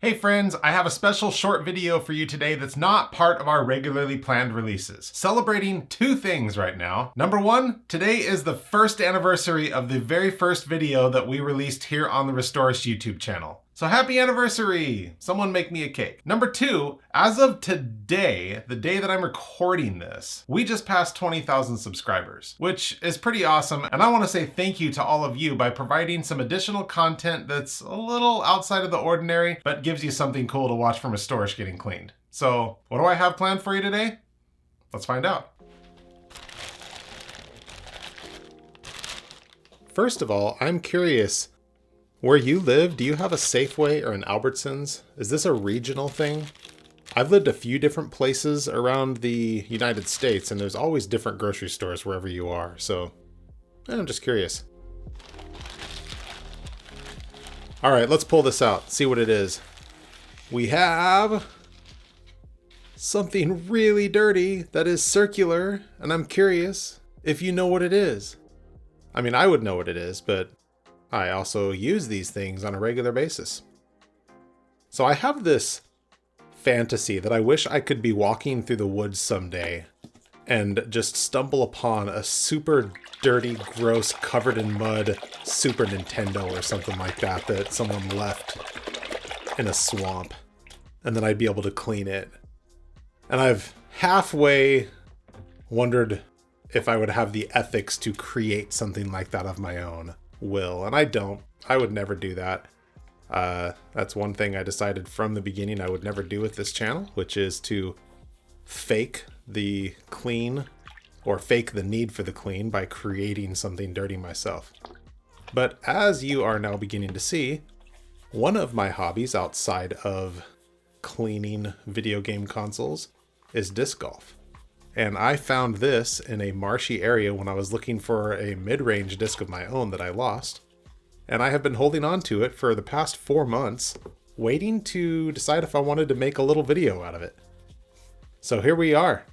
Hey friends, I have a special short video for you today that's not part of our regularly planned releases. Celebrating two things right now. Number one, today is the first anniversary of the very first video that we released here on the Restorish YouTube channel. So happy anniversary! Someone make me a cake. Number two, as of today, the day that I'm recording this, we just passed 20,000 subscribers, which is pretty awesome. And I want to say thank you to all of you by providing some additional content that's a little outside of the ordinary, but gives you something cool to watch from Restorish getting cleaned. So what do I have planned for you today? Let's find out. First of all, I'm curious, where you live, do you have a Safeway or an Albertsons? Is this a regional thing? I've lived a few different places around the United States, and there's always different grocery stores wherever you are, so I'm just curious. All right, let's pull this out, see what it is. We have something really dirty that is circular, and I'm curious if you know what it is. I mean, I would know what it is, but I also use these things on a regular basis. So I have this fantasy that I wish I could be walking through the woods someday and just stumble upon a super dirty, gross, covered in mud Super Nintendo or something like that that someone left in a swamp, and then I'd be able to clean it. And I've halfway wondered if I would have the ethics to create something like that of my own will, and I don't. I would never do that. That's one thing I decided from the beginning I would never do with this channel, which is to fake the clean or fake the need for the clean by creating something dirty myself. But as you are now beginning to see, one of my hobbies outside of cleaning video game consoles is disc golf. And I found this in a marshy area when I was looking for a mid-range disc of my own that I lost. And I have been holding on to it for the past 4 months, waiting to decide if I wanted to make a little video out of it. So here we are.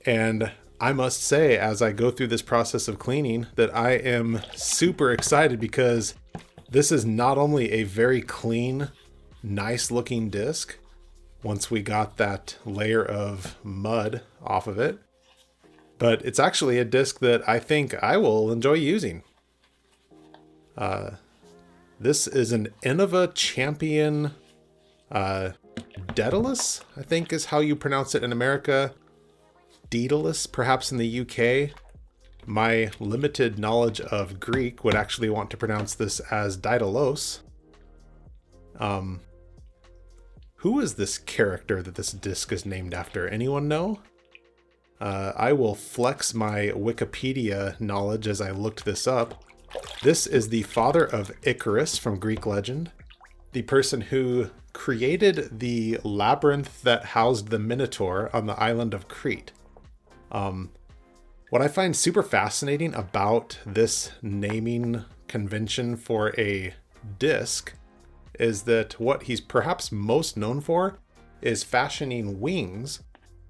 And I must say, as I go through this process of cleaning, that I am super excited because this is not only a very clean, nice looking disc, once we got that layer of mud off of it, but it's actually a disc that I think I will enjoy using. This is an Innova Champion Daedalus, I think is how you pronounce it in America. Daedalus, perhaps in the UK. My limited knowledge of Greek would actually want to pronounce this as Daedalus. Who is this character that this disc is named after? Anyone know? I will flex my Wikipedia knowledge as I looked this up. This is the father of Icarus from Greek legend, the person who created the labyrinth that housed the Minotaur on the island of Crete. What I find super fascinating about this naming convention for a disc is that what he's perhaps most known for is fashioning wings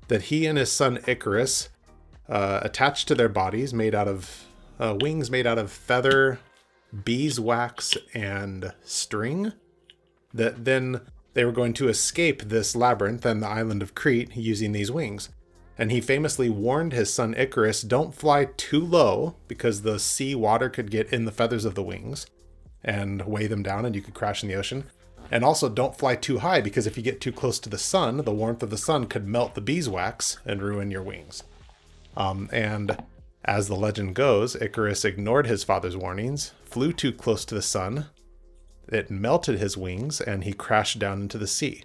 that he and his son Icarus attached to their bodies, made out of wings made out of feather, beeswax, and string, that then they were going to escape this labyrinth and the island of Crete using these wings. And he famously warned his son Icarus, don't fly too low because the sea water could get in the feathers of the wings and weigh them down and you could crash in the ocean. And also don't fly too high because if you get too close to the sun, the warmth of the sun could melt the beeswax and ruin your wings. And as the legend goes, Icarus ignored his father's warnings, flew too close to the sun, it melted his wings, and he crashed down into the sea.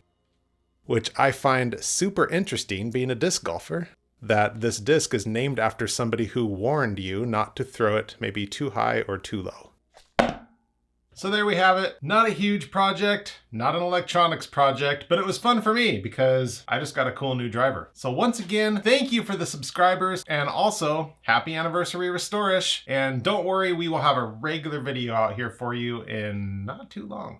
Which I find super interesting, being a disc golfer, that this disc is named after somebody who warned you not to throw it maybe too high or too low. So there we have it. Not a huge project, not an electronics project, but it was fun for me because I just got a cool new driver. So once again, thank you for the subscribers, and also happy anniversary Restorish. And don't worry, we will have a regular video out here for you in not too long.